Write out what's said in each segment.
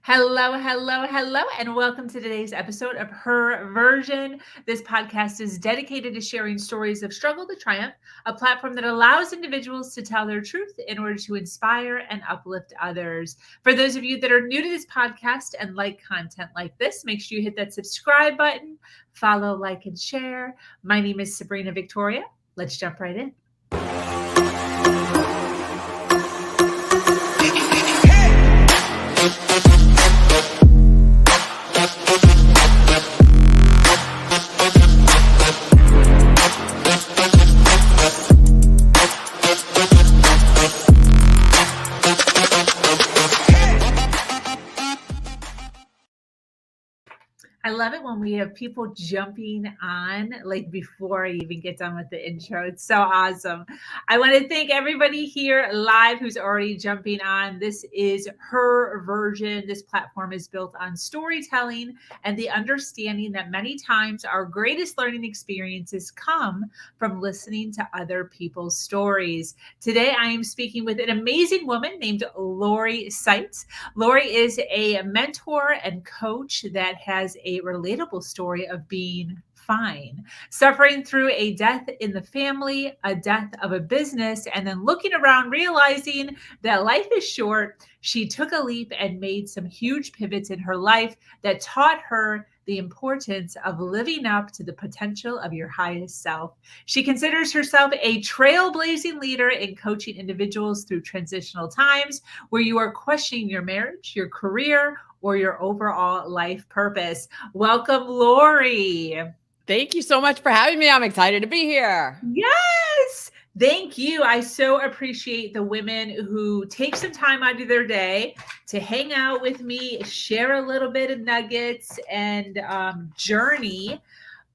Hello, hello, hello, and welcome to today's episode of Her Version. This podcast is dedicated to sharing stories of struggle to triumph, a platform that allows individuals to tell their truth in order to inspire and uplift others. For those of you that are new to this podcast and like content like this, make sure you hit that subscribe button, follow, like, and share. My name is Sabrina Victoria. Let's jump right in. I love it when we have people jumping on like before I even get done with the intro. It's so awesome. I want to thank everybody here live who's already jumping on. This is Her Version. This platform is built on storytelling and the understanding that many times our greatest learning experiences come from listening to other people's stories. Today, I am speaking with an amazing woman named Lori Saitz. Lori is a mentor and coach that has a relatable story of being fine, suffering through a death in the family, a death of a business, and then looking around, realizing that life is short. She took a leap and made some huge pivots in her life that taught her the importance of living up to the potential of your highest self. She considers herself a trailblazing leader in coaching individuals through transitional times where you are questioning your marriage, your career, or your overall life purpose. Welcome, Lori. Thank you so much for having me. I'm excited to be here. Yes. Thank you. I so appreciate the women who take some time out of their day to hang out with me, share a little bit of nuggets and journey,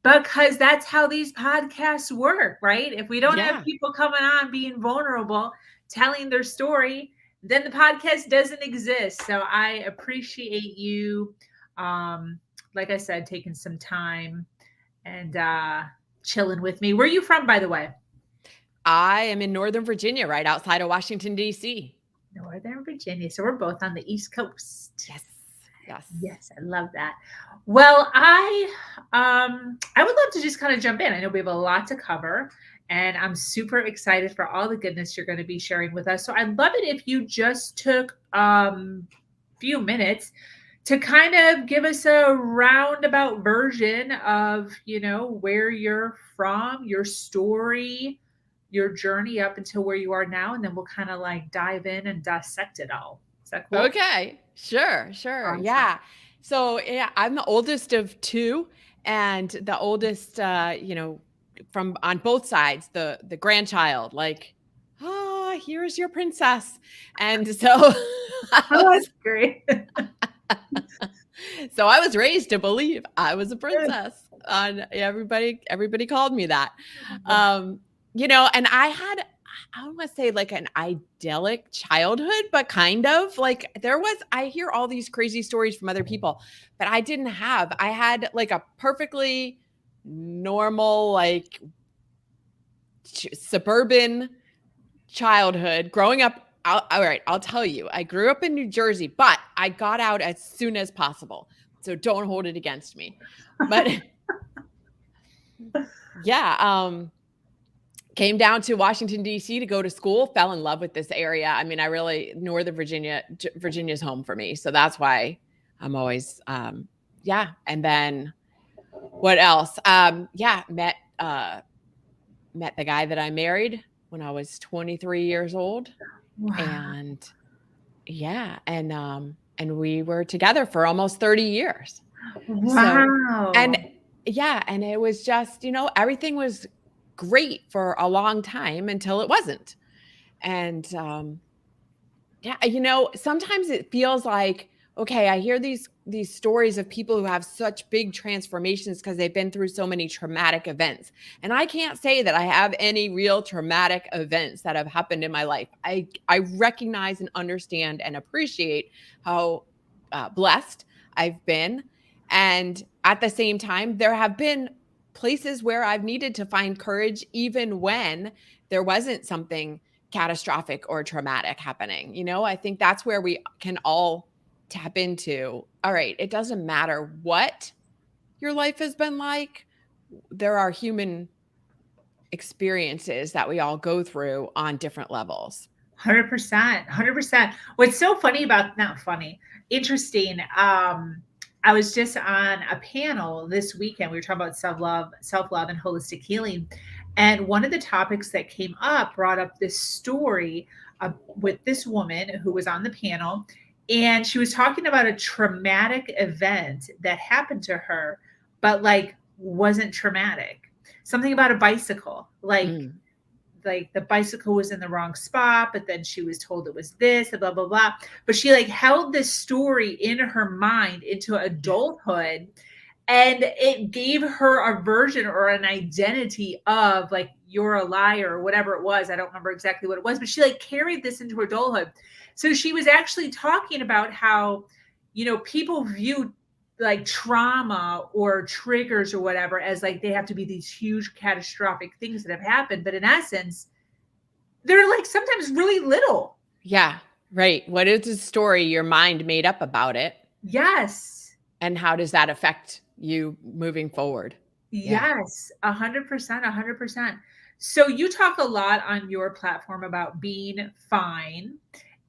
because that's how these podcasts work, right? If we don't have people coming on being vulnerable, telling their story, then the podcast doesn't exist. So I appreciate you, like I said, taking some time and chilling with me. Where are you from, by the way? I am in Northern Virginia, right outside of Washington, D.C. Northern Virginia. So we're both on the East Coast. Yes. I love that. Well, I would love to just kind of jump in. I know we have a lot to cover, and I'm super excited for all the goodness you're going to be sharing with us. So I'd love it if you just took a few minutes to kind of give us a roundabout version of, where you're from, your story, your journey up until where you are now, and then we'll kind of like dive in and dissect it all. Is that cool? Okay, sure. Awesome. Yeah. So I'm the oldest of two, and the oldest, from on both sides, the grandchild, like, here's your princess. And so that's great. So I was raised to believe I was a princess. Everybody called me that. And I had, I don't want to say like an idyllic childhood, but kind of like I hear all these crazy stories from other people, but I had like a perfectly normal, like suburban childhood growing up. All right, I'll tell you, I grew up in New Jersey, but I got out as soon as possible. So don't hold it against me. But came down to Washington, D.C. to go to school, fell in love with this area. I mean, Northern Virginia's home for me. So that's why I'm always, And then what else? Met the guy that I married when I was 23 years old. Wow. And we were together for almost 30 years. Wow. And it was just, everything was great for a long time until it wasn't. And sometimes it feels like, okay, I hear these stories of people who have such big transformations because they've been through so many traumatic events. And I can't say that I have any real traumatic events that have happened in my life. I recognize and understand and appreciate how blessed I've been. And at the same time, there have been places where I've needed to find courage, even when there wasn't something catastrophic or traumatic happening. I think that's where we can all tap into, all right, it doesn't matter what your life has been like. There are human experiences that we all go through on different levels. 100%. 100%. What's so funny about, not funny, interesting. I was just on a panel this weekend. We were talking about self-love and holistic healing. And one of the topics that came up brought up this story with this woman who was on the panel. And she was talking about a traumatic event that happened to her, but like wasn't traumatic. Something about a bicycle, like the bicycle was in the wrong spot, but then she was told it was this, and blah, blah, blah. But she like held this story in her mind into adulthood, and it gave her a version or an identity of like, you're a liar or whatever it was. I don't remember exactly what it was, but she like carried this into adulthood. So she was actually talking about how, people view like trauma or triggers or whatever as like they have to be these huge catastrophic things that have happened, but in essence they're like sometimes really little. Yeah, right. What is the story your mind made up about it? Yes. And how does that affect you moving forward? Yes, 100%. 100%. So you talk a lot on your platform about being fine,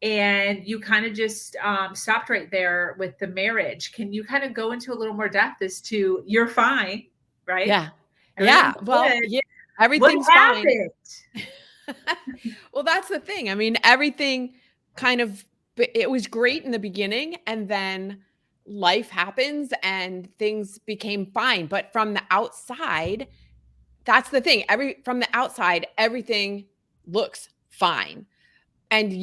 and you kind of just stopped right there with the marriage. Can you kind of go into a little more depth as to you're fine, right? Yeah. Everything's Well, good. yeah, What everything's fine. happened? Well, that's the thing. I mean, everything it was great in the beginning, and then life happens and things became fine. But from the outside, that's the thing. From the outside, everything looks fine. And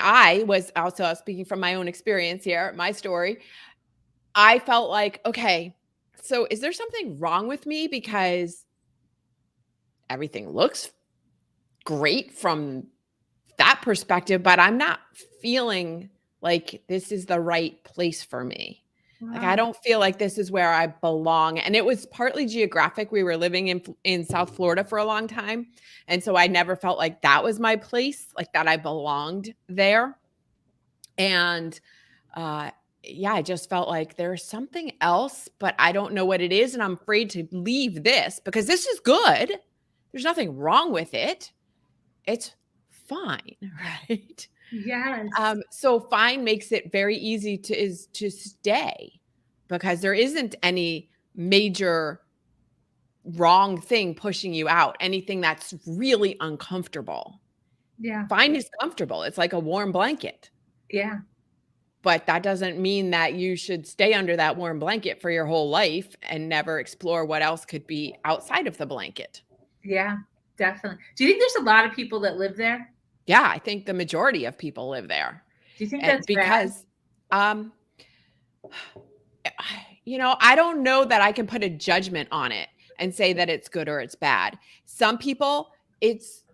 I was also speaking from my own experience here, my story. I felt like, okay, so is there something wrong with me because everything looks great from that perspective, but I'm not feeling like this is the right place for me. Like, I don't feel like this is where I belong. And it was partly geographic. We were living in South Florida for a long time. And so I never felt like that was my place, like that I belonged there. And I just felt like there's something else, but I don't know what it is. And I'm afraid to leave this because this is good. There's nothing wrong with it. It's fine, right? Yes. So fine makes it very easy to stay because there isn't any major wrong thing pushing you out, anything that's really uncomfortable. Yeah. Fine is comfortable. It's like a warm blanket. Yeah. But that doesn't mean that you should stay under that warm blanket for your whole life and never explore what else could be outside of the blanket. Yeah, definitely. Do you think there's a lot of people that live there? Yeah, I think the majority of people live there. Do you think that's because, bad? I don't know that I can put a judgment on it and say that it's good or it's bad. Some people, it's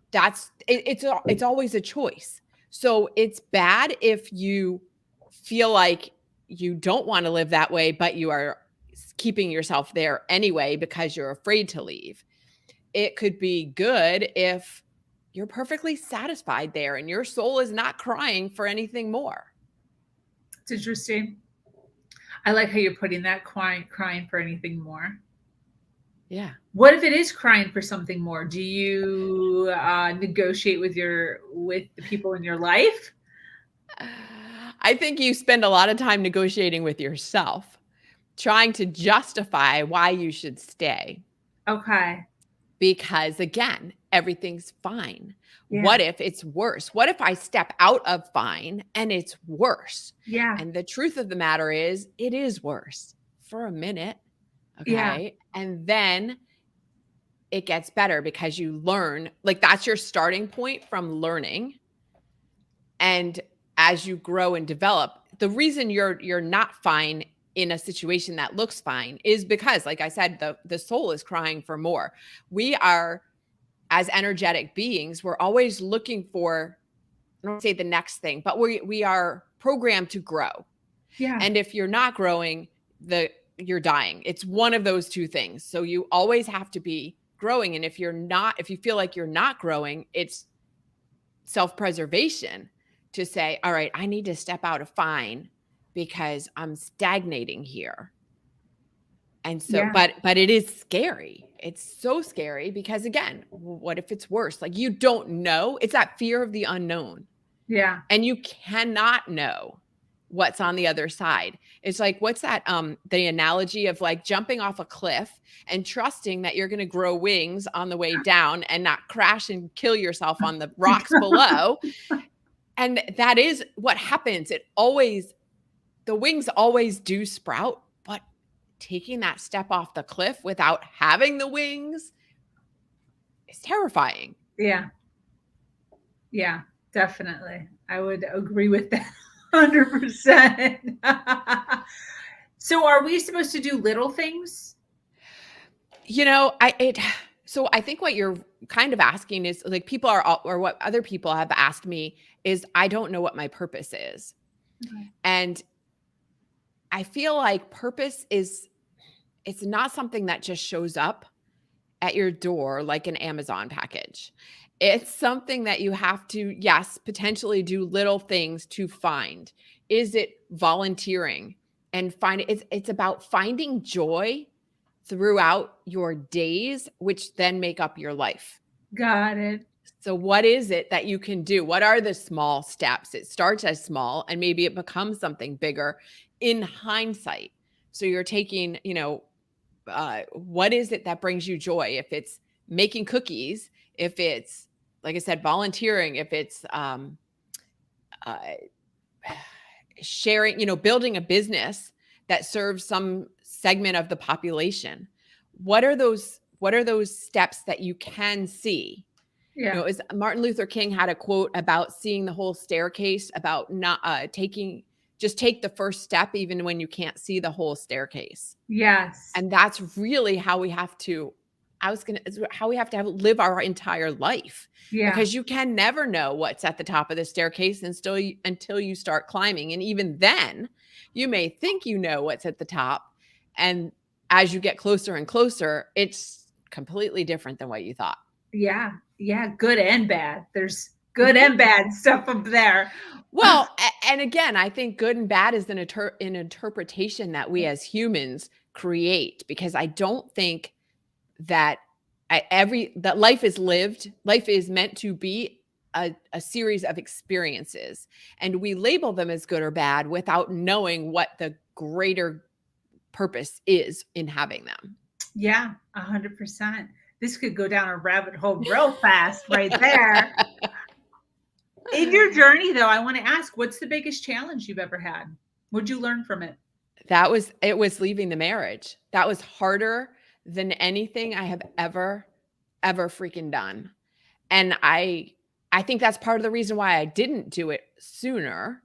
always a choice. So it's bad if you feel like you don't want to live that way, but you are keeping yourself there anyway because you're afraid to leave. It could be good if you're perfectly satisfied there and your soul is not crying for anything more. It's interesting. I like how you're putting that, crying for anything more. Yeah. What if it is crying for something more? Do you negotiate with the people in your life? I think you spend a lot of time negotiating with yourself, trying to justify why you should stay. Okay. Because again, everything's fine. Yeah. What if it's worse? What if I step out of fine and it's worse? Yeah. And the truth of the matter is, it is worse for a minute. Okay. Yeah. And then it gets better because you learn, like that's your starting point from learning. And as you grow and develop, the reason you're not fine in a situation that looks fine is because, like I said, the soul is crying for more. We are, as energetic beings, we're always looking for, I don't say the next thing, but we are programmed to grow. Yeah. And if you're not growing, you're dying. It's one of those two things. So you always have to be growing. And if you feel like you're not growing, it's self-preservation to say, all right, I need to step out of fine because I'm stagnating here. And so, Yeah. but it is scary. It's so scary because, again, what if it's worse? Like, you don't know. It's that fear of the unknown. Yeah. And you cannot know what's on the other side. It's like, what's that? The analogy of like jumping off a cliff and trusting that you're going to grow wings on the way down and not crash and kill yourself on the rocks below. And that is what happens. The wings always do sprout, but taking that step off the cliff without having the wings is terrifying. Yeah. Yeah, definitely. I would agree with that 100%. So are we supposed to do little things? So I think what you're kind of asking is like or what other people have asked me is, I don't know what my purpose is. Okay. And I feel like purpose it's not something that just shows up at your door like an Amazon package. It's something that you have to, yes, potentially do little things to find. Is it volunteering and it's about finding joy throughout your days, which then make up your life. Got it. So what is it that you can do? What are the small steps? It starts as small and maybe it becomes something bigger in hindsight. So you're taking, what is it that brings you joy? If it's making cookies, if it's, like I said, volunteering, if it's sharing, building a business that serves some segment of the population. What are those steps that you can see? Yeah. As Martin Luther King had a quote about seeing the whole staircase, about not just take the first step even when you can't see the whole staircase. Yes. And that's really how we have to live our entire life. Yeah. Because you can never know what's at the top of the staircase until you start climbing. And even then, you may think you know what's at the top. And as you get closer and closer, it's completely different than what you thought. Yeah. Yeah. Good and bad. There's good and bad stuff up there. Well, and again, I think good and bad is an interpretation that we as humans create, because I don't think that that life is lived. Life is meant to be a series of experiences, and we label them as good or bad without knowing what the greater purpose is in having them. Yeah, 100%. This could go down a rabbit hole real fast right there. In your journey, though, I want to ask, what's the biggest challenge you've ever had? What'd you learn from it? It was leaving the marriage. That was harder than anything I have ever freaking done. And I think that's part of the reason why I didn't do it sooner,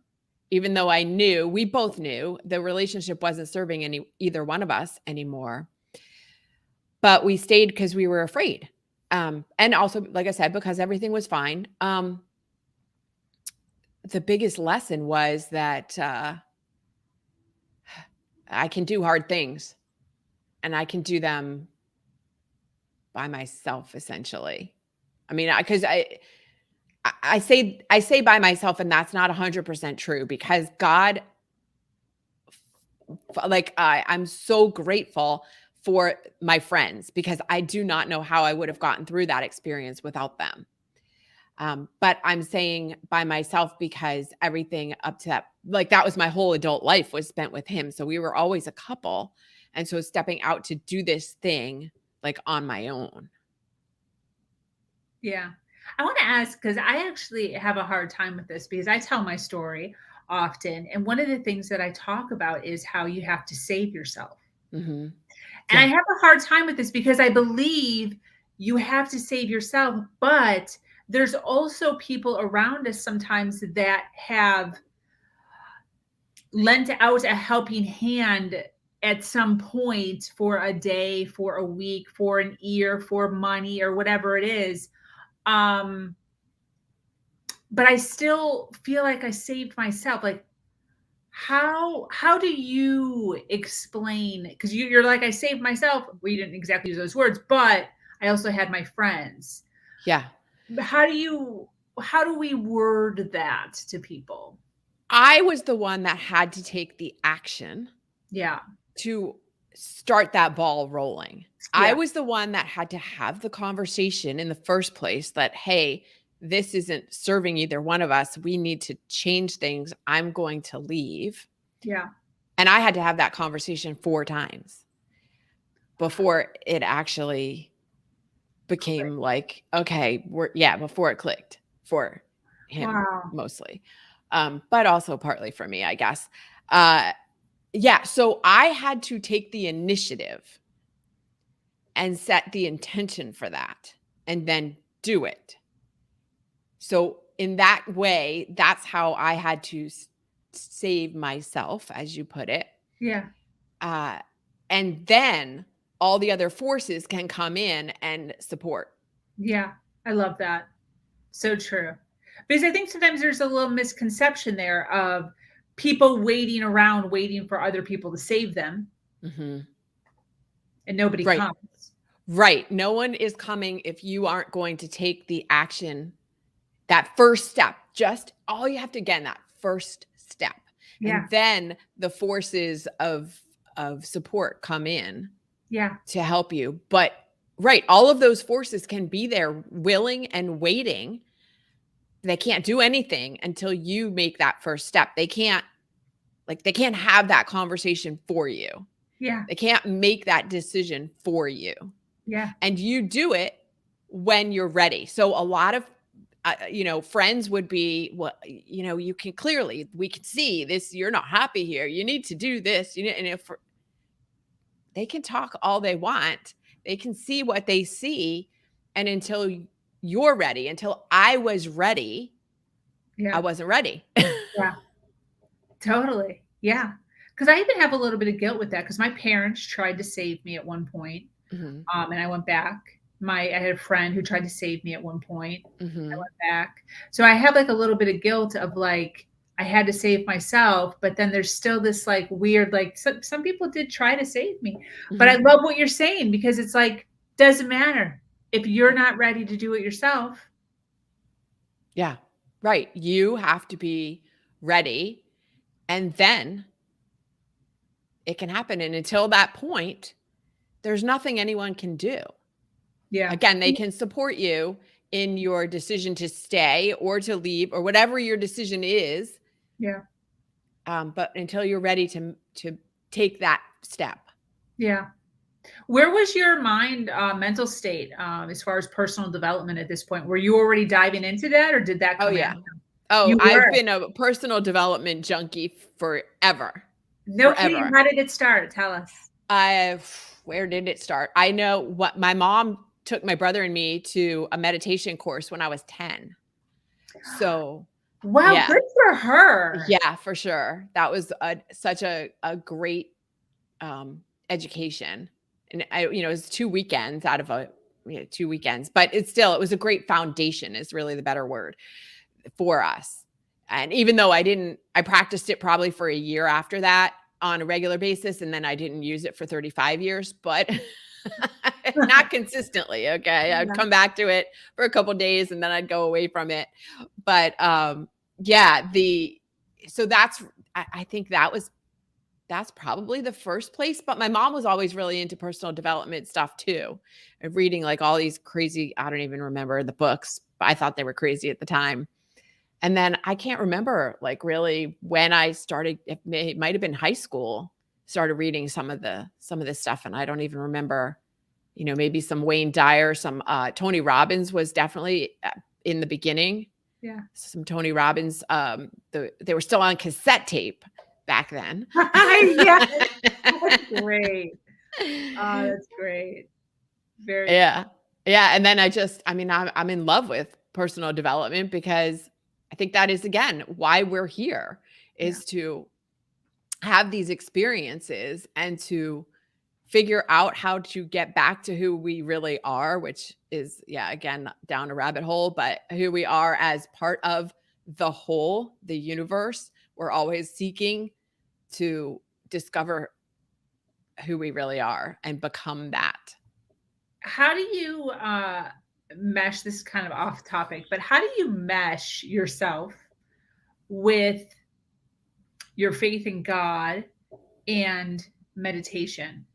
even though we both knew the relationship wasn't serving either one of us anymore. But we stayed because we were afraid. And also, like I said, because everything was fine. The biggest lesson was that I can do hard things, and I can do them by myself, essentially. I mean, because I say by myself, and that's not 100% true, because God, I'm so grateful for my friends, because I do not know how I would have gotten through that experience without them. But I'm saying by myself because everything up to that was my whole adult life was spent with him. So we were always a couple. And so stepping out to do this thing on my own. Yeah. I want to ask, because I actually have a hard time with this, because I tell my story often. And one of the things that I talk about is how you have to save yourself. Mm-hmm. And I have a hard time with this because I believe you have to save yourself, but there's also people around us sometimes that have lent out a helping hand at some point for a day, for a week, for an ear, for money, or whatever it is. But I still feel like I saved myself. Like, how do you explain? Because you're like, I saved myself. Well, you didn't exactly use those words, but I also had my friends. Yeah. How do we word that to people? I was the one that had to take the action Yeah. to start that ball rolling. I Yeah. was the one that had to have the conversation in the first place that, hey, this isn't serving either one of us. We need to change things. I'm going to leave. Yeah. And I had to have that conversation 4 times before it actually became like, okay, before it clicked for him. Wow. Mostly. But also partly for me, I guess. So I had to take the initiative and set the intention for that and then do it. So in that way, that's how I had to save myself, as you put it. Yeah. And then all the other forces can come in and support. Yeah. I love that. So true. Because I think sometimes there's a little misconception there of people waiting around, waiting for other people to save them, Mm-hmm. and nobody Right. comes. Right. No one is coming if you aren't going to take the action, that first step. Just all you have to, again, that first step. Yeah. And then the forces of support come in to help you. But right, all of those forces can be there willing and waiting. They can't do anything until you make that first step. They can't have that conversation for you. Yeah. They can't make that decision for you. Yeah. And you do it when you're ready. So a lot of friends would be, well, you can clearly, we can see this, you're not happy here. You need to do this. And if they can talk all they want, they can see what they see. And until you're ready, until I was ready, I wasn't ready. Yeah. Totally. Yeah. Because I even have a little bit of guilt with that because my parents tried to save me at one point. Mm-hmm. And I went back. I had a friend who tried to save me at one point. Mm-hmm. I went back. So I have like a little bit of guilt of like, I had to save myself, but then there's still this like weird, like some people did try to save me, but I love what you're saying because it's like, doesn't matter if you're not ready to do it yourself. Yeah, right. You have to be ready and then it can happen. And until that point, there's nothing anyone can do. Yeah. Again, they can support you in your decision to stay or to leave or whatever your decision is. Yeah. But until you're ready to take that step. Yeah. Where was your mind, mental state, as far as personal development at this point? Were you already diving into that or did that come after? Oh, I've been a personal development junkie forever. No kidding. How did it start? Tell us. Where did it start? I know what my mom took my brother and me to a meditation course when I was 10. So wow, yeah. Good for her. Yeah, for sure. That was such a great education. And it was 2 weekends out of 2 weekends, but it was a great foundation is really the better word for us. And even though I practiced it probably for a year after that on a regular basis. And then I didn't use it for 35 years, but not consistently. Okay. I'd come back to it for a couple of days and then I'd go away from it. But so I think that's probably the first place. But my mom was always really into personal development stuff too. And reading like all these crazy, I don't even remember the books, but I thought they were crazy at the time. And then I can't remember like really when I started, it might have been high school, started reading some of this stuff. And I don't even remember, maybe some Wayne Dyer, some Tony Robbins was definitely in the beginning. Yeah. Some Tony Robbins, they were still on cassette tape back then. Yeah. That's great. Oh, that's great. Very Yeah. Yeah. And then I'm in love with personal development because I think that is, again, why we're here is to have these experiences and to figure out how to get back to who we really are, which is, again, down a rabbit hole, but who we are as part of the whole, the universe. We're always seeking to discover who we really are and become that. How do you mesh, this kind of off topic, but how do you mesh yourself with your faith in God, and meditation?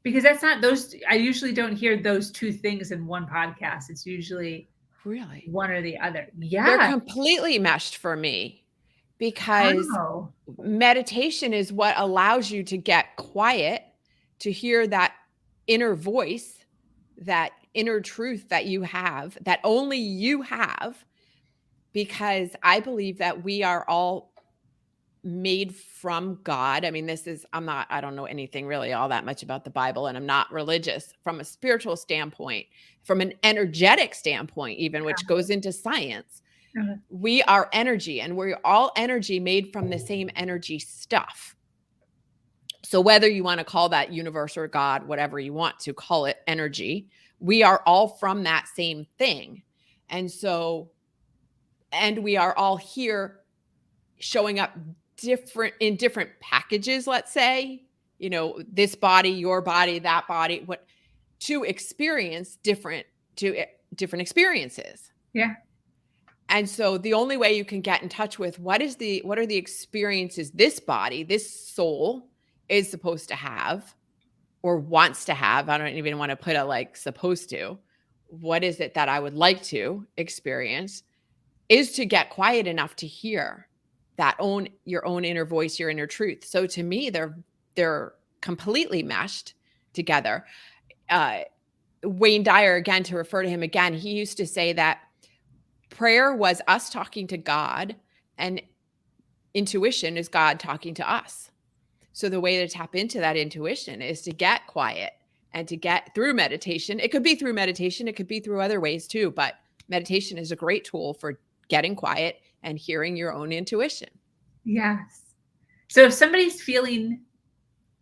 Because that's not those, I usually don't hear those two things in one podcast. It's usually Really? one or the other. They're Yeah. completely meshed for me because How? meditation is what allows you to get quiet, to hear that inner voice, that inner truth that you have, that only you have, because I believe that we are all made from God. I mean, I don't know anything really all that much about the Bible, and I'm not religious. From a spiritual standpoint, from an energetic standpoint, even, which goes into science, Okay. we are energy, and we're all energy made from the same energy stuff. So whether you want to call that universe or God, whatever you want to call it, energy, we are all from that same thing. And we are all here showing up in different packages, let's say, this body, your body, that body, to experience different experiences. Yeah. And so the only way you can get in touch with what are the experiences this body, this soul is supposed to have or wants to have. I don't even want to put it like supposed to. What is it that I would like to experience, is to get quiet enough to hear your own inner voice, your inner truth. So to me, they're completely meshed together. Wayne Dyer, again, to refer to him again, he used to say that prayer was us talking to God, and intuition is God talking to us. So the way to tap into that intuition is to get quiet and to get through meditation. It could be through meditation. It could be through other ways too, but meditation is a great tool for getting quiet and hearing your own intuition. Yes. So if somebody's feeling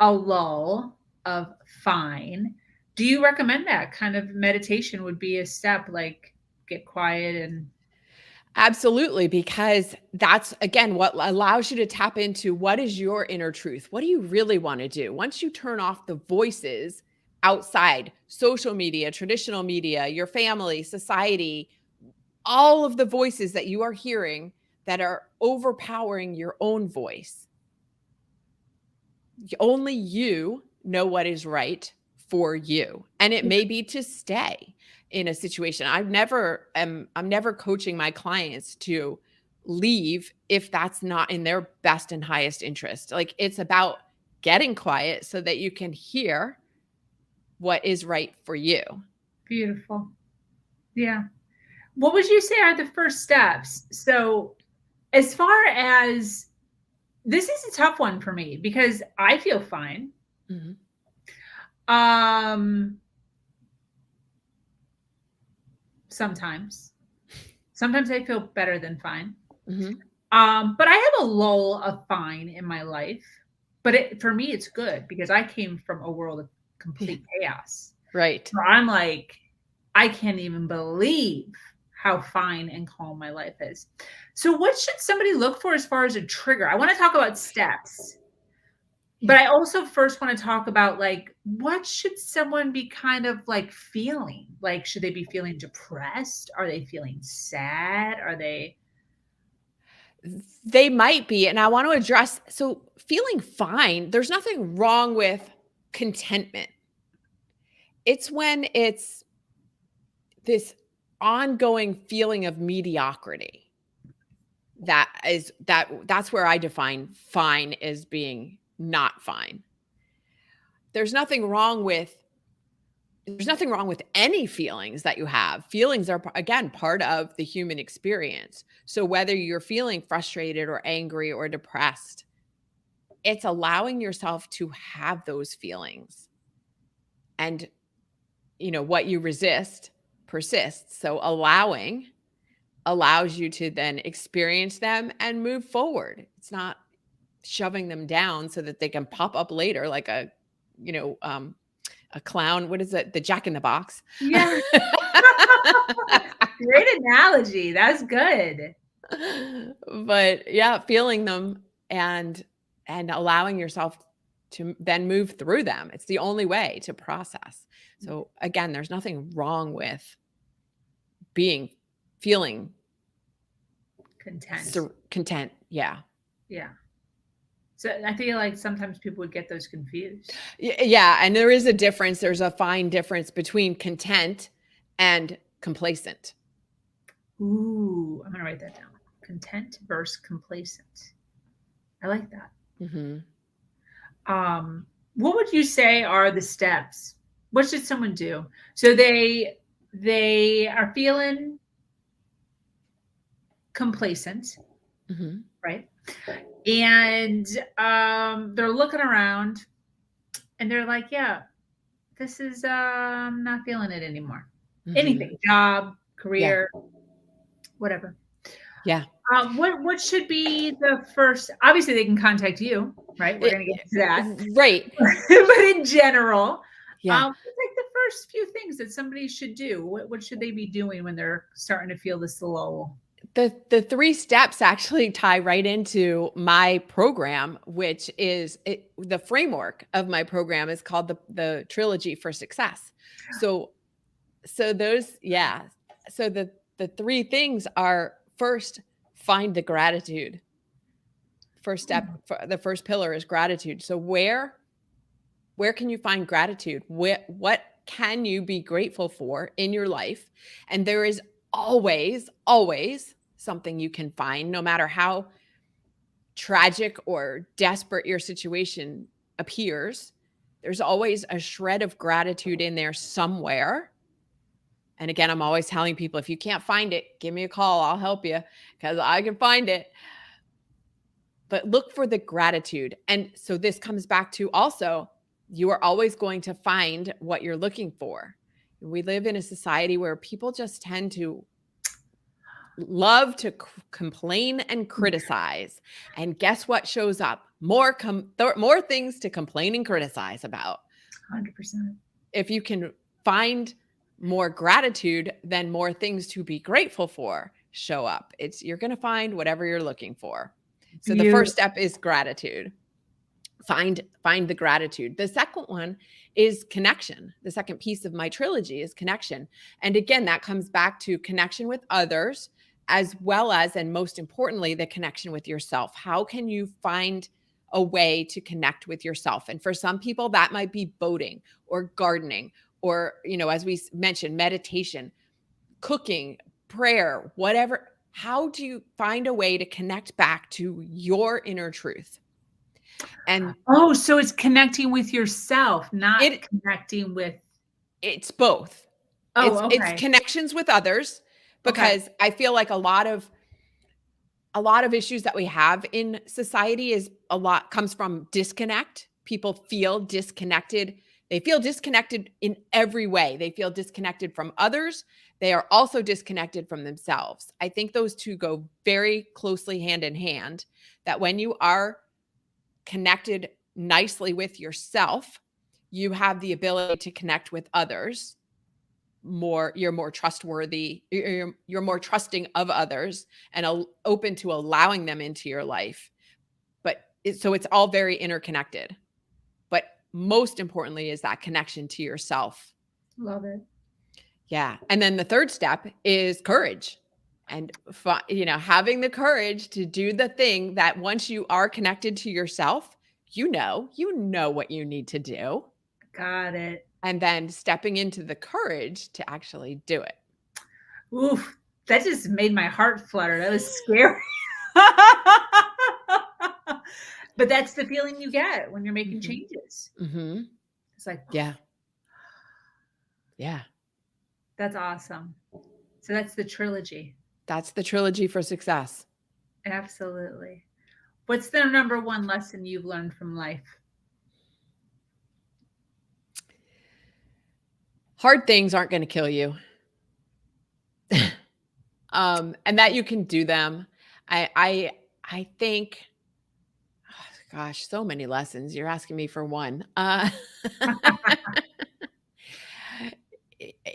a lull of fine, do you recommend that kind of meditation would be a step, like get quiet and... Absolutely, because that's, again, what allows you to tap into what is your inner truth. What do you really want to do? Once you turn off the voices outside, social media, traditional media, your family, society, all of the voices that you are hearing that are overpowering your own voice. Only you know what is right for you. And it may be to stay in a situation. I'm never coaching my clients to leave if that's not in their best and highest interest. Like, it's about getting quiet so that you can hear what is right for you. Beautiful. Yeah. What would you say are the first steps? So as far as, this is a tough one for me because I feel fine. Mm-hmm. Sometimes I feel better than fine. Mm-hmm. But I have a lull of fine in my life, but for me, it's good because I came from a world of complete chaos. Right. So I'm like, I can't even believe how fine and calm my life is. So what should somebody look for as far as a trigger? I want to talk about steps, but I also first want to talk about, like, what should someone be kind of like feeling? Like, should they be feeling depressed? Are they feeling sad? Are they? They might be. And I want to address, so feeling fine, there's nothing wrong with contentment. It's when it's this ongoing feeling of mediocrity. That's where I define fine as being not fine. There's nothing wrong with any feelings that you have. Feelings are, again, part of the human experience. So whether you're feeling frustrated or angry or depressed, it's allowing yourself to have those feelings. And, what you resist persists. So allowing allows you to then experience them and move forward. It's not shoving them down so that they can pop up later like a clown. What is it? The Jack in the Box. Yeah. Great analogy. That's good. But yeah, feeling them and allowing yourself to then move through them. It's the only way to process. So again, there's nothing wrong with feeling Content. content. Yeah. Yeah. So I feel like sometimes people would get those confused. Yeah. And there is a difference. There's a fine difference between content and complacent. Ooh, I'm going to write that down. Content versus complacent. I like that. Mm-hmm. What would you say are the steps? What should someone do? So they are feeling complacent, Mm-hmm. right? And they're looking around and they're like, yeah, this is I'm not feeling it anymore. Mm-hmm. Anything, job, Yeah. career, whatever. Yeah. What should be the first? Obviously, they can contact you, right? We're going to get to that, Right. but in general, Yeah. what's like the first few things that somebody should do? What should they be doing when they're starting to feel this lull? The 3 steps actually tie right into my program, which is the framework of my program is called the trilogy for success. So those, yeah. So the 3 things are: first, find the gratitude. First step, the first pillar is gratitude. So where can you find gratitude? What can you be grateful for in your life? And there is always something you can find, no matter how tragic or desperate your situation appears. There's always a shred of gratitude in there somewhere. And again, I'm always telling people, if you can't find it, give me a call. I'll help you because I can find it. But look for the gratitude. And so this comes back to also, you are always going to find what you're looking for. We live in a society where people just tend to love to complain and criticize. And guess what shows up? More things to complain and criticize about. 100%. If you can find more gratitude, then more things to be grateful for show up. You're going to find whatever you're looking for. So the first step is gratitude. Find the gratitude. The second one is connection. The second piece of my trilogy is connection. And again, that comes back to connection with others, as well as, and most importantly, the connection with yourself. How can you find a way to connect with yourself? And for some people, that might be boating or gardening, or, as we mentioned, meditation, cooking, prayer, whatever. How do you find a way to connect back to your inner truth? And so it's connecting with yourself, not connecting with. It's both. Oh, okay. It's connections with others, because I feel like a lot of issues that we have in society comes from disconnect. People feel disconnected. They feel disconnected in every way. They feel disconnected from others. They are also disconnected from themselves. I think those two go very closely hand in hand, that when you are connected nicely with yourself, you have the ability to connect with others more. You're more trustworthy. You're more trusting of others and open to allowing them into your life. But so it's all very interconnected. But most importantly is that connection to yourself. Love it. Yeah. And then the third step is courage. And, having the courage to do the thing that once you are connected to yourself, you know what you need to do. Got it. And then stepping into the courage to actually do it. Oof, that just made my heart flutter. That was scary. But that's the feeling you get when you're making changes. Mm-hmm. It's like, yeah. That's awesome. So that's the trilogy. That's the trilogy for success. Absolutely. What's the number one lesson you've learned from life? Hard things aren't going to kill you. And that you can do them. I think, oh gosh, so many lessons. You're asking me for one.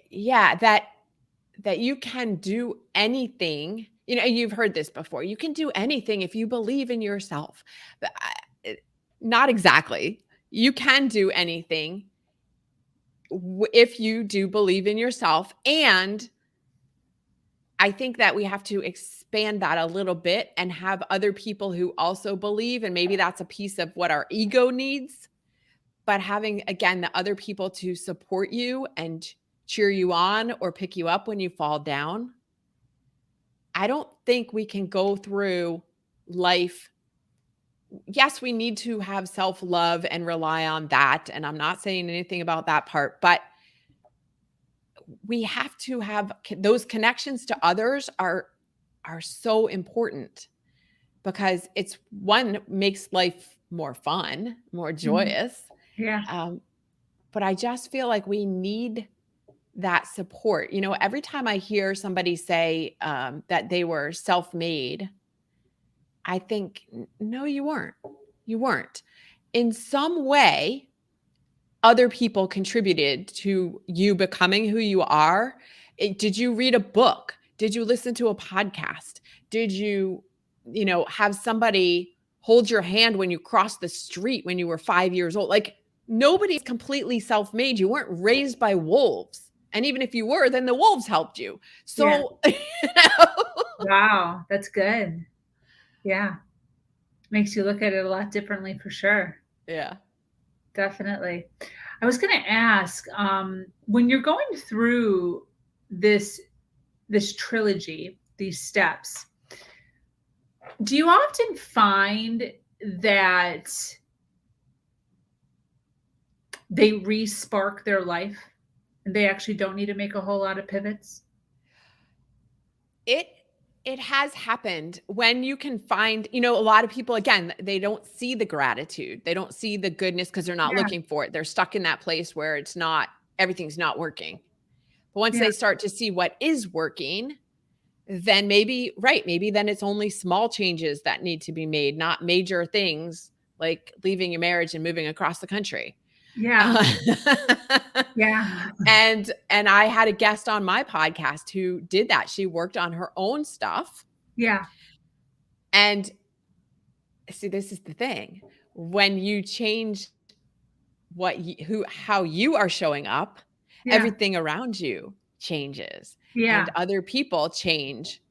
Yeah, that you can do anything. You've heard this before. You can do anything if you believe in yourself. But not exactly. You can do anything if you do believe in yourself. And I think that we have to expand that a little bit and have other people who also believe, and maybe that's a piece of what our ego needs, but having, again, the other people to support you and cheer you on or pick you up when you fall down. I don't think we can go through life. Yes, we need to have self-love and rely on that, and I'm not saying anything about that part, but we have to have those connections to others are so important, because it's one, makes life more fun, more joyous. Yeah. But I just feel like we need that support. You know, every time I hear somebody say that they were self-made, I think, no, you weren't. You weren't. In some way, other people contributed to you becoming who you are. Did you read a book? Did you listen to a podcast? Did you, have somebody hold your hand when you crossed the street when you were 5 years old? Like, nobody's completely self-made. You weren't raised by wolves. And even if you were, then the wolves helped you. So, Wow, that's good. Yeah. Makes you look at it a lot differently for sure. Yeah. Definitely. I was going to ask, when you're going through this trilogy, these steps, do you often find that they re-spark their life and they actually don't need to make a whole lot of pivots? It has happened when you can find, a lot of people, again, they don't see the gratitude. They don't see the goodness because they're not looking for it. They're stuck in that place where everything's not working. But once they start to see what is working, then maybe then it's only small changes that need to be made, not major things like leaving your marriage and moving across the country. Yeah. And I had a guest on my podcast who did that. She worked on her own stuff. Yeah. And see, this is the thing. When you change how you are showing up, everything around you changes. Yeah. And other people change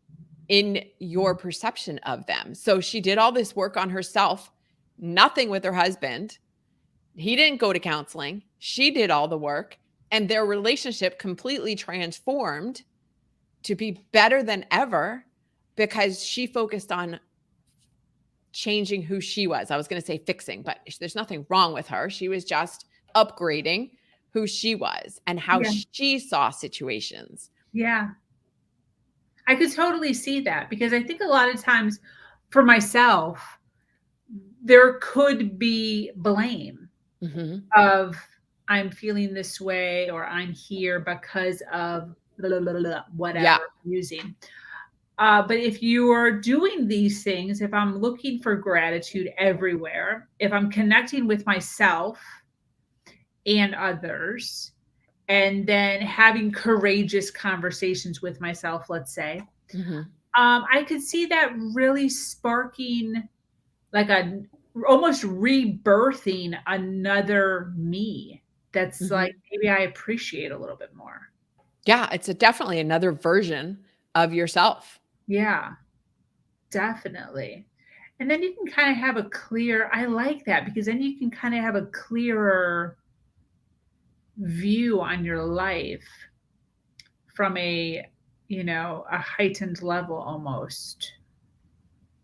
in your perception of them. So she did all this work on herself, nothing with her husband. He didn't go to counseling. She did all the work, and their relationship completely transformed to be better than ever because she focused on changing who she was. I was going to say fixing, but there's nothing wrong with her. She was just upgrading who she was and how she saw situations. Yeah. I could totally see that, because I think a lot of times for myself, there could be blame of I'm feeling this way, or I'm here because of blah, blah, blah, blah, whatever I'm using. But if you are doing these things, if I'm looking for gratitude everywhere, if I'm connecting with myself and others, and then having courageous conversations with myself, let's say, I could see that really sparking, like almost rebirthing another me that's like, maybe I appreciate a little bit more. Yeah, it's definitely another version of yourself. Yeah, definitely. And then you can kind of have I like that, because then you can kind of have a clearer view on your life from a heightened level almost.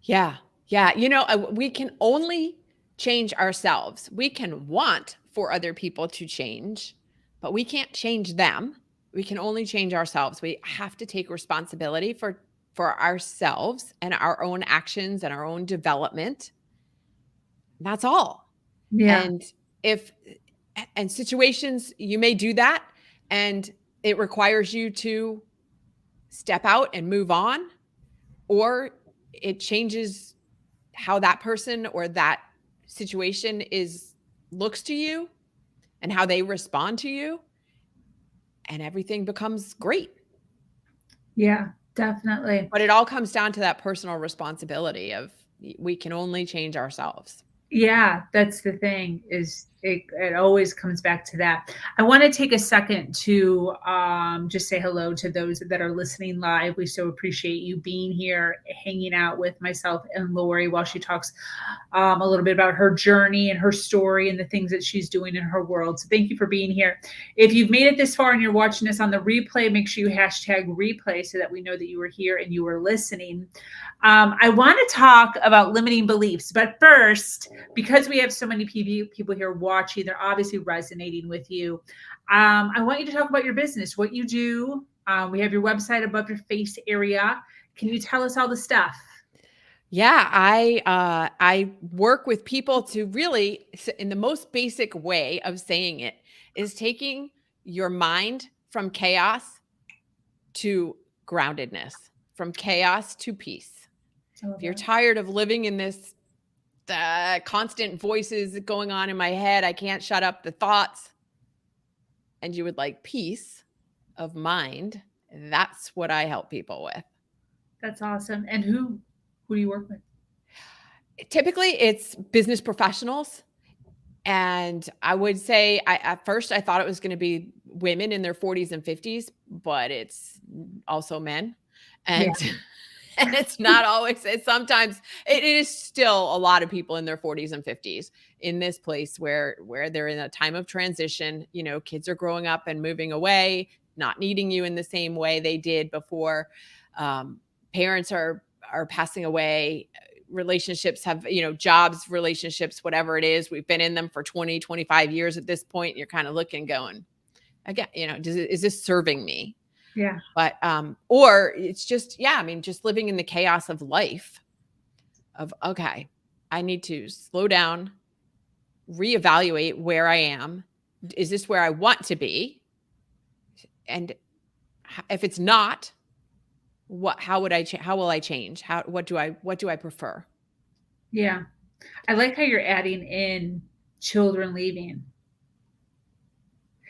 Yeah. Yeah. We can only change ourselves. We can want for other people to change, but we can't change them. We can only change ourselves. We have to take responsibility for ourselves and our own actions and our own development. That's all. Yeah. And situations, you may do that, and it requires you to step out and move on, or it changes how that person or that situation looks to you and how they respond to you, and everything becomes great. Yeah, definitely. But it all comes down to that personal responsibility of we can only change ourselves. Yeah, that's the thing, is it always comes back to that. I want to take a second to just say hello to those that are listening live. We so appreciate you being here, hanging out with myself and Lori while she talks a little bit about her journey and her story and the things that she's doing in her world. So thank you for being here. If you've made it this far and you're watching this on the replay, make sure you hashtag replay so that we know that you were here and you were listening. I want to talk about limiting beliefs, but first, because we have so many people here watching, they're obviously resonating with you. I want you to talk about your business, what you do. We have your website above your face area. Can you tell us all the stuff? Yeah, I work with people to really, in the most basic way of saying it, is taking your mind from chaos to groundedness, from chaos to peace. If you're tired of living in this constant voices going on in my head, I can't shut up the thoughts, and you would like peace of mind, that's what I help people with. That's awesome. And who do you work with? Typically, it's business professionals. And I would say at first I thought it was going to be women in their 40s and 50s, but it's also men. And yeah. And it's not always, sometimes it is still a lot of people in their 40s and 50s in this place where they're in a time of transition. You know, kids are growing up and moving away, not needing you in the same way they did before. Parents are passing away. Relationships have, jobs, relationships, whatever it is. We've been in them for 20, 25 years at this point. And you're kind of looking, going, again, is this serving me? Yeah. But, or it's just, just living in the chaos of life of, okay, I need to slow down, reevaluate where I am. Is this where I want to be? And if it's not, how will I change? What do I prefer? Yeah. I like how you're adding in children leaving.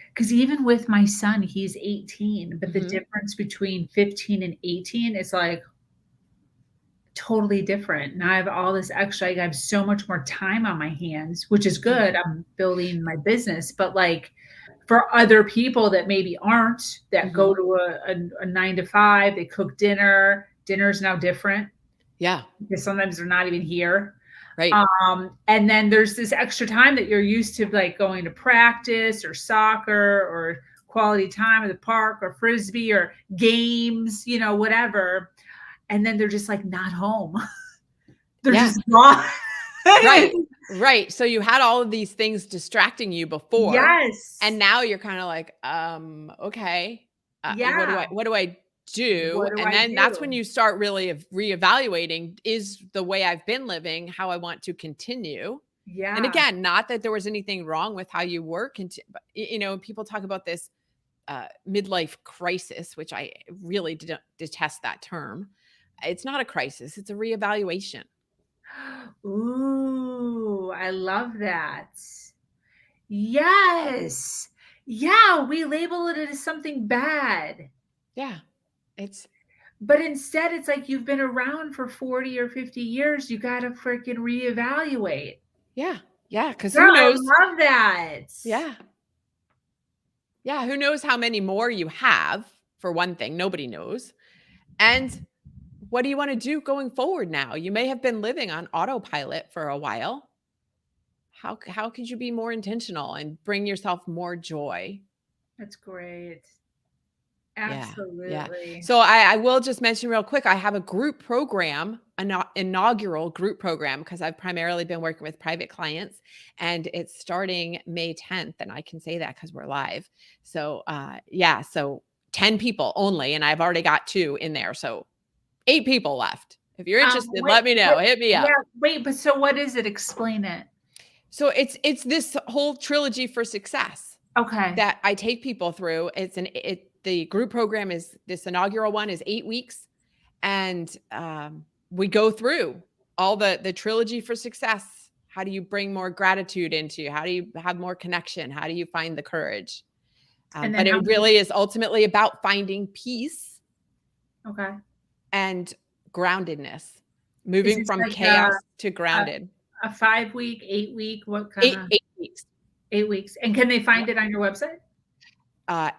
Because even with my son, he's 18, but the difference between 15 and 18 is like totally different. Now I have all this extra, I have so much more time on my hands, which is good. I'm building my business, but like for other people that maybe aren't, that go to a 9 to 5, they cook dinner's now different. Yeah. Because sometimes they're not even here. Right. And then there's this extra time that you're used to, like going to practice or soccer or quality time at the park or Frisbee or games, whatever. And then they're just like not home. They're just gone. Right. So you had all of these things distracting you before. Yes. And now you're kind of like, okay. What do I do? And then that's when you start really reevaluating, is the way I've been living how I want to continue? Yeah. And again, not that there was anything wrong with how you work. But, people talk about this midlife crisis, which I really detest that term. It's not a crisis. It's a reevaluation. Ooh, I love that. Yes. Yeah. We label it as something bad. Yeah. But instead it's like, you've been around for 40 or 50 years. You got to freaking reevaluate. Yeah. Yeah. Cause who knows? I love that. Yeah. Yeah. Who knows how many more you have, for one thing, nobody knows. And what do you want to do going forward now? You may have been living on autopilot for a while. How could you be more intentional and bring yourself more joy? That's great. Absolutely. Yeah. So I will just mention real quick, I have a group program, an inaugural group program, because I've primarily been working with private clients, and it's starting May 10th. And I can say that because we're live. So so 10 people only, and I've already got 2 in there. So 8 people left. If you're interested, let me know. Hit me up. Yeah, but so what is it? Explain it. So it's this whole trilogy for success. Okay. That I take people through. The group program is, this inaugural one is 8 weeks. And we go through all the trilogy for success. How do you bring more gratitude into you? How do you have more connection? How do you find the courage? But it really is ultimately about finding peace. Okay. And groundedness, moving from chaos to grounded. A 5 week, 8 week, what kind of? 8 weeks. 8 weeks. And can they find it on your website?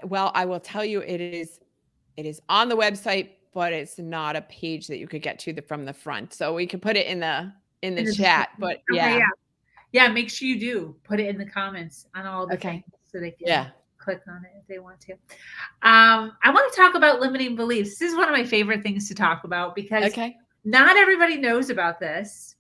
Well, I will tell you, it is on the website, but it's not a page that you could get to from the front. So we could put it in the In the chat, description. but Okay, yeah. yeah. Yeah, make sure you do put it in the comments on all the things Okay. so they can Yeah. click on it if they want to. I want to talk about limiting beliefs. This is one of my favorite things to talk about because Okay. not everybody knows about this.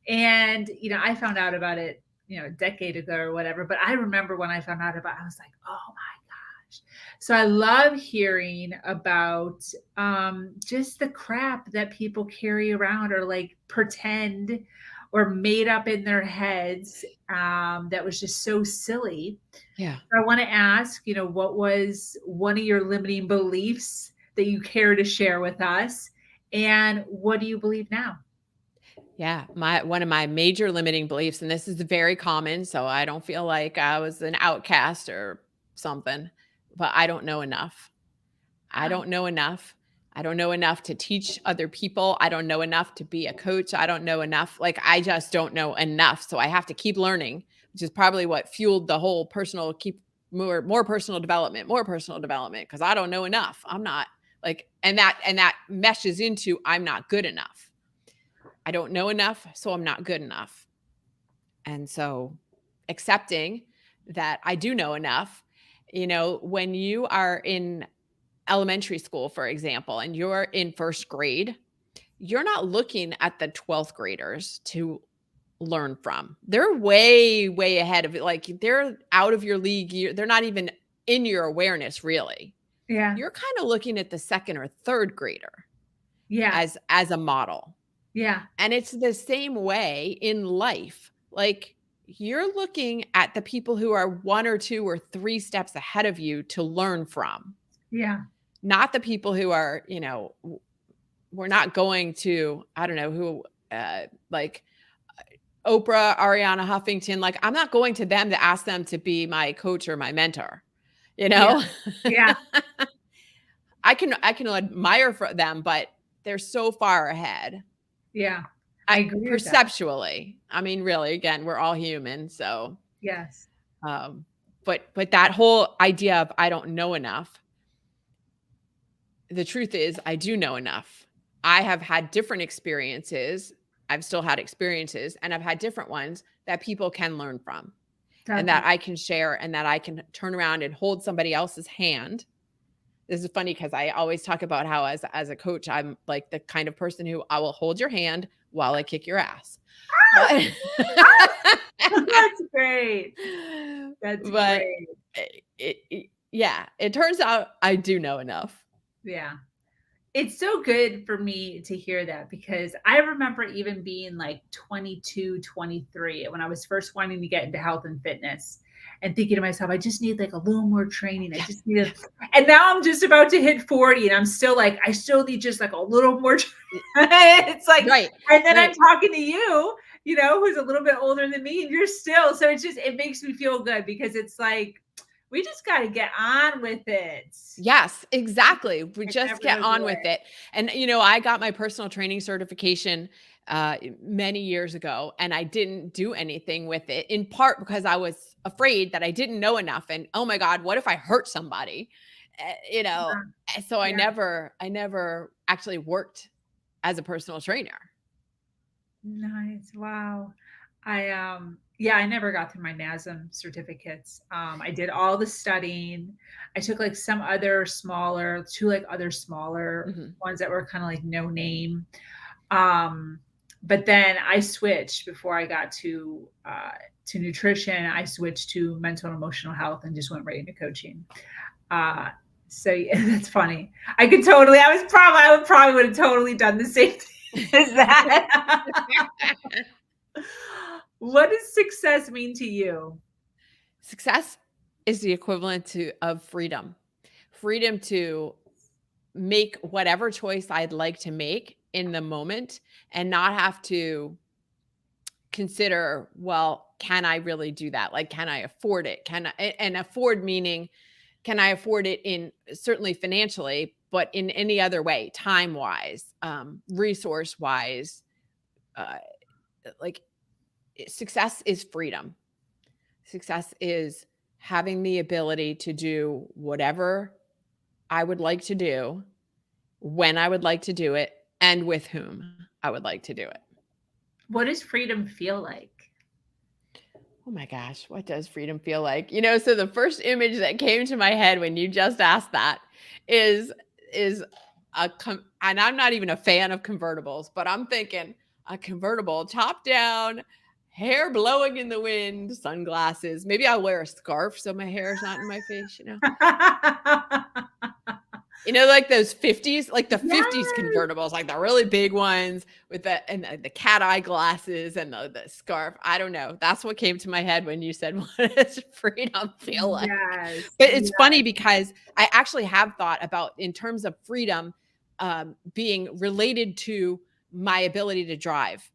And, I found out about it, a decade ago or whatever, but I remember when I found out about it, I was like, oh my gosh. So I love hearing about just the crap that people carry around or like pretend or made up in their heads that was just so silly. Yeah. I want to ask, what was one of your limiting beliefs that you care to share with us? And what do you believe now? Yeah, one of my major limiting beliefs, and this is very common, so I don't feel like I was an outcast or something, but I don't know enough. I don't know enough. I don't know enough to teach other people. I don't know enough to be a coach. I don't know enough. Like, I just don't know enough. So I have to keep learning, which is probably what fueled the whole more personal development, because I don't know enough. I'm not like, and that meshes into I'm not good enough. I don't know enough, so I'm not good enough. And so accepting that I do know enough, when you are in elementary school, for example, and you're in first grade, you're not looking at the 12th graders to learn from. They're way, way ahead of it. Like, they're out of your league. They're not even in your awareness, really. Yeah. You're kind of looking at the second or third grader Yeah. as a model. Yeah. And it's the same way in life. Like, you're looking at the people who are 1 or 2 or 3 steps ahead of you to learn from. Yeah. Not the people who are, we're not going to, I don't know who, like Oprah, Ariana Huffington. Like, I'm not going to them to ask them to be my coach or my mentor, Yeah. Yeah. I can admire for them, but they're so far ahead. Yeah. I agree with that. Perceptually. I mean, really, again, we're all human. So, Yes. but that whole idea of I don't know enough, the truth is I do know enough. I have had different experiences. I've still had experiences, and I've had different ones that people can learn from and that I can share, and that I can turn around and hold somebody else's hand. This is funny because I always talk about how as a coach, I'm like the kind of person who I will hold your hand while I kick your ass. That's great. That's great. It turns out I do know enough. Yeah. It's so good for me to hear that because I remember even being like 22, 23 when I was first wanting to get into health and fitness and thinking to myself, I just need like a little more training. I just need and now I'm just about to hit 40 and I'm still like, I still need just like a little more. It's like, right. And then I'm talking to you, who's a little bit older than me and you're still, so it makes me feel good because it's like, we just got to get on with it. Yes, exactly. We just get on with it. And, I got my personal training certification many years ago, and I didn't do anything with it, in part because I was afraid that I didn't know enough. And, oh my God, what if I hurt somebody? So I never actually worked as a personal trainer. Nice. Wow. I never got through my NASM certificates. I did all the studying. I took like two other smaller ones that were kind of like no name. But then I switched before I got to nutrition. I switched to mental and emotional health and just went right into coaching. So yeah, that's funny. I would probably would have totally done the same thing as that. What does success mean to you? Success is the equivalent of freedom. Freedom to make whatever choice I'd like to make in the moment and not have to consider, well, can I really do that? Like, can I afford it? And afford meaning, can I afford it in certainly financially, but in any other way, time-wise, resource-wise, like, success is freedom. Success is having the ability to do whatever I would like to do, when I would like to do it, and with whom I would like to do it. What does freedom feel like? Oh my gosh, what does freedom feel like? So the first image that came to my head when you just asked that is and I'm not even a fan of convertibles, but I'm thinking a convertible, top down, hair blowing in the wind, sunglasses. Maybe I'll wear a scarf so my hair is not in my face, like those 50s, like the 50s convertibles, like the really big ones with the cat eye glasses and the scarf. I don't know. That's what came to my head when you said, what does freedom feel like? Yes. But it's funny because I actually have thought about, in terms of freedom, being related to my ability to drive.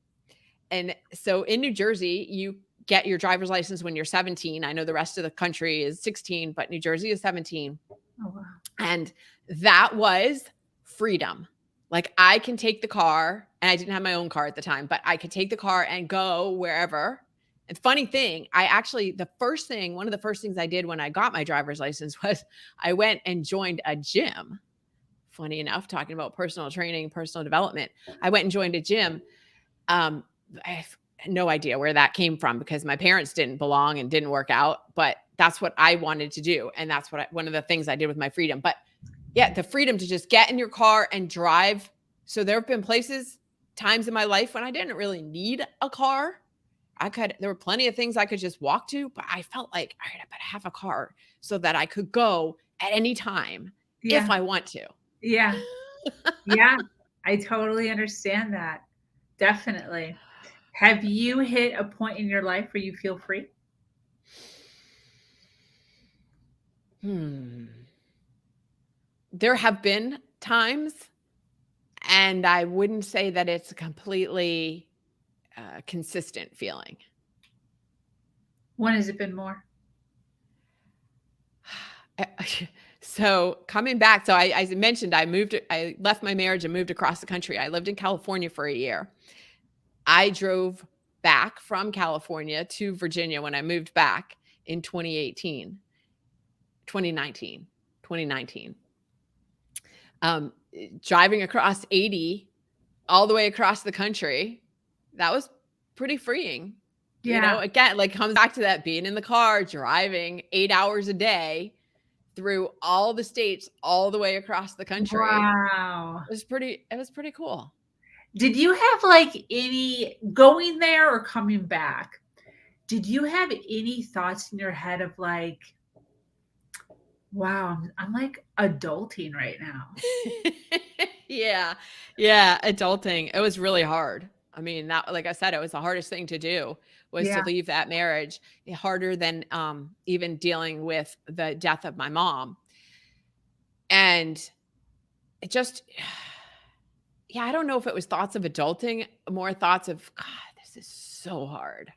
And so in New Jersey, you get your driver's license when you're 17. I know the rest of the country is 16, but New Jersey is 17. Oh, wow. And that was freedom. Like, I can take the car, and I didn't have my own car at the time, but I could take the car and go wherever. And funny thing, one of the first things I did when I got my driver's license was I went and joined a gym. Funny enough, talking about personal training, personal development, I went and joined a gym. I have no idea where that came from because my parents didn't belong and didn't work out, but that's what I wanted to do. And that's one of the things I did with my freedom. But yeah, the freedom to just get in your car and drive. So there have been times in my life when I didn't really need a car. There were plenty of things I could just walk to, but I felt like, all right, I better have a car so that I could go at any time if I want to. Yeah. Yeah. I totally understand that. Definitely. Have you hit a point in your life where you feel free? There have been times, and I wouldn't say that it's a completely consistent feeling. When has it been more? So coming back, so I mentioned I left my marriage and moved across the country. I lived in California for a year. I drove back from California to Virginia when I moved back in 2019. Driving across 80 all the way across the country, that was pretty freeing. Yeah. Again, like, comes back to that being in the car, driving 8 hours a day through all the states, all the way across the country. Wow. It was pretty cool. Did you have like any going there or coming back? Did you have any thoughts in your head of like, wow, I'm like adulting right now? Yeah, adulting. It was really hard. I mean, like I said, it was the hardest thing to do, was to leave that marriage. Harder than even dealing with the death of my mom. And it just, I don't know if it was thoughts of adulting, more thoughts of, God, this is so hard.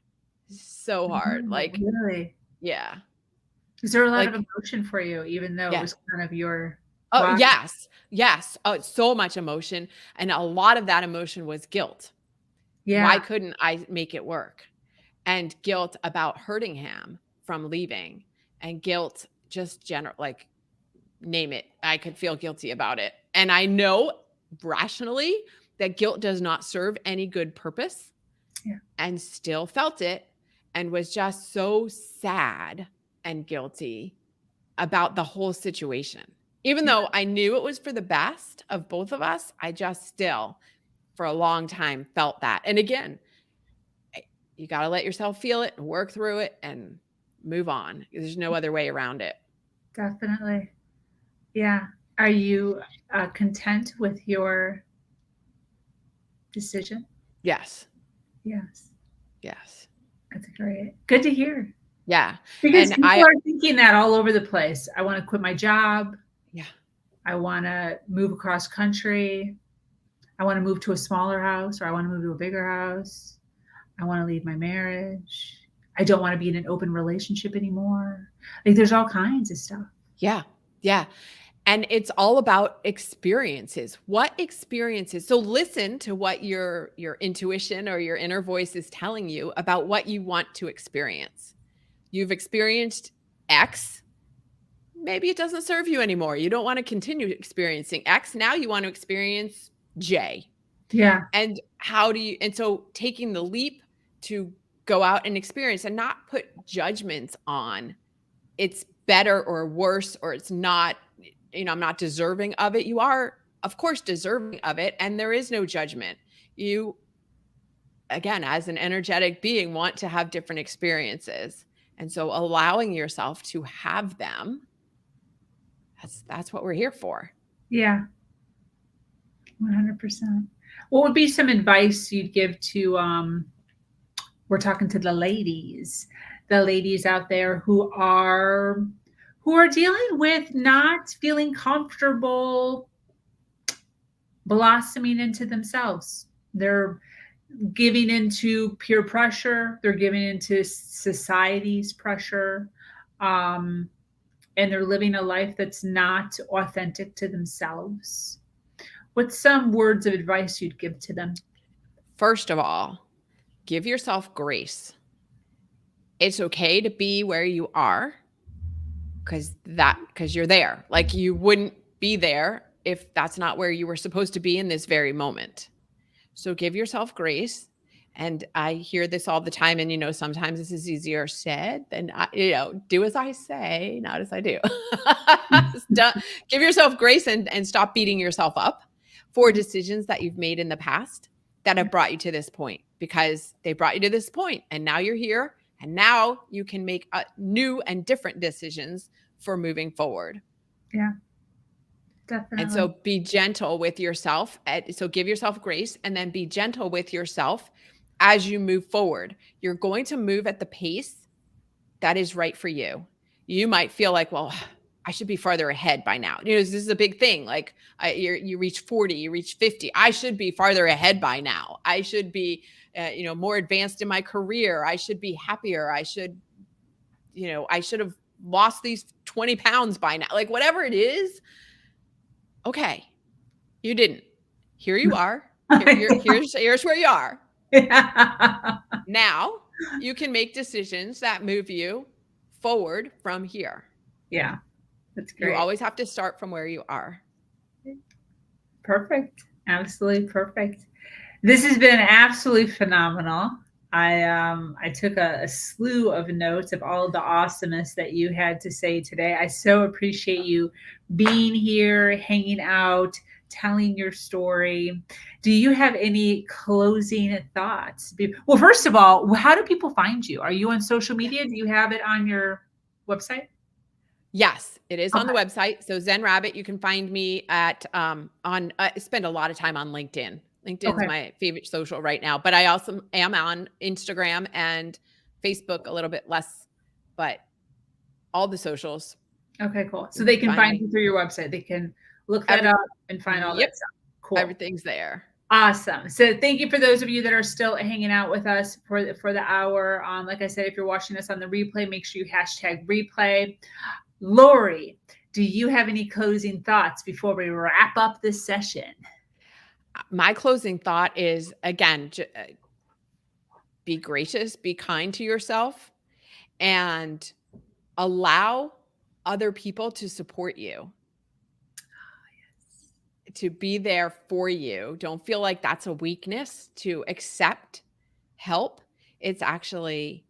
This is so hard. Like, really? Yeah. Is there a lot of emotion for you, even though it was kind of your... Oh, yes. Oh, it's so much emotion. And a lot of that emotion was guilt. Yeah. Why couldn't I make it work? And guilt about hurting him from leaving, and guilt just like, name it. I could feel guilty about it. And I know rationally that guilt does not serve any good purpose, and still felt it, and was just so sad and guilty about the whole situation. Even though I knew it was for the best of both of us, I just still, for a long time, felt that. And again, you got to let yourself feel it and work through it and move on. There's no other way around it. Definitely. Yeah. Are you content with your decision? Yes. That's great. Good to hear. Yeah. Because people are thinking that all over the place. I want to quit my job. Yeah. I want to move across country. I want to move to a smaller house, or I want to move to a bigger house. I want to leave my marriage. I don't want to be in an open relationship anymore. Like, there's all kinds of stuff. Yeah. And it's all about experiences. What experiences? So listen to what your intuition or your inner voice is telling you about what you want to experience. you've experienced X. Maybe it doesn't serve you anymore. You don't want to continue experiencing X. Now you want to experience J. Yeah. And so taking the leap to go out and experience and not put judgments on it's better or worse, or it's not, I'm not deserving of it. You are, of course, deserving of it. And there is no judgment. You, again, as an energetic being, want to have different experiences. And so allowing yourself to have them, that's what we're here for. Yeah. 100%. What would be some advice you'd give to, we're talking to the ladies out there who are dealing with not feeling comfortable blossoming into themselves. They're giving into peer pressure. They're giving into society's pressure. And they're living a life that's not authentic to themselves. What's some words of advice you'd give to them? First of all, give yourself grace. It's okay to be where you are because you're there. Like you wouldn't be there if that's not where you were supposed to be in this very moment. So give yourself grace. And I hear this all the time. And, sometimes this is easier said than, do as I say, not as I do. Give yourself grace and stop beating yourself up for decisions that you've made in the past that have brought you to this point, because they brought you to this point and now you're here and now you can make new and different decisions for moving forward. Yeah, definitely. And so be gentle with yourself. So give yourself grace and then be gentle with yourself as you move forward. You're going to move at the pace that is right for you. You might feel like, well, I should be farther ahead by now. This is a big thing. Like you reach 40, you reach 50. I should be farther ahead by now. I should be, more advanced in my career. I should be happier. I should have lost these 20 pounds by now. Like whatever it is. Okay. You didn't. Here you are. Here's where you are. Yeah. Now you can make decisions that move you forward from here. Yeah. That's great. You always have to start from where you are. Perfect. Absolutely perfect. This has been absolutely phenomenal. I took a slew of notes of all of the awesomeness that you had to say today. I so appreciate you being here, hanging out, telling your story. Do you have any closing thoughts? Well, first of all, how do people find you? Are you on social media? Do you have it on your website? Yes, it is on the website. So Zen Rabbit, you can find me at I spend a lot of time on LinkedIn. LinkedIn's my favorite social right now, but I also am on Instagram and Facebook a little bit less, but all the socials. Okay, cool. So they can find you through your website. They can look that up and find all that stuff. Cool. Everything's there. Awesome. So thank you for those of you that are still hanging out with us for the hour. Like I said, if you're watching us on the replay, make sure you #replay. Lori, do you have any closing thoughts before we wrap up this session? My closing thought is, again, be gracious, be kind to yourself, and allow other people to support you. To be there for you. Don't feel like that's a weakness to accept help. It's actually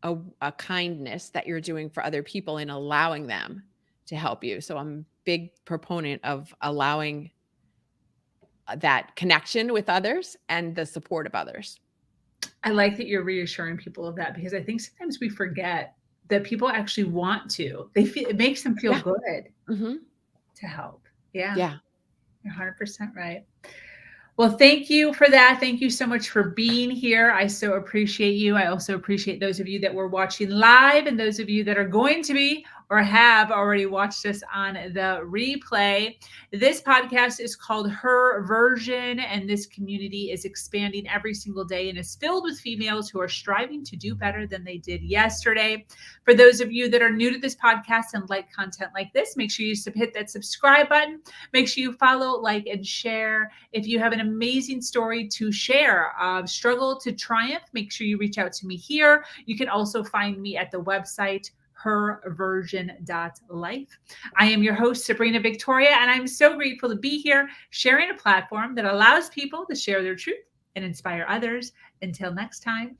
a kindness that you're doing for other people and allowing them to help you. So I'm a big proponent of allowing that connection with others and the support of others. I like that you're reassuring people of that, because I think sometimes we forget that people actually want to. It makes them feel good to help. Yeah. Yeah. You're 100% right. Well, thank you for that. Thank you so much for being here. I so appreciate you. I also appreciate those of you that were watching live and those of you that are going to be or have already watched us on the replay. This podcast is called Her Version, and this community is expanding every single day and is filled with females who are striving to do better than they did yesterday. For those of you that are new to this podcast and like content like this, make sure you hit that subscribe button. Make sure you follow, like, and share. If you have an amazing story to share, struggle to triumph, make sure you reach out to me here. You can also find me at the website herversion.life. I am your host, Sabrina Victoria, and I'm so grateful to be here sharing a platform that allows people to share their truth and inspire others. Until next time,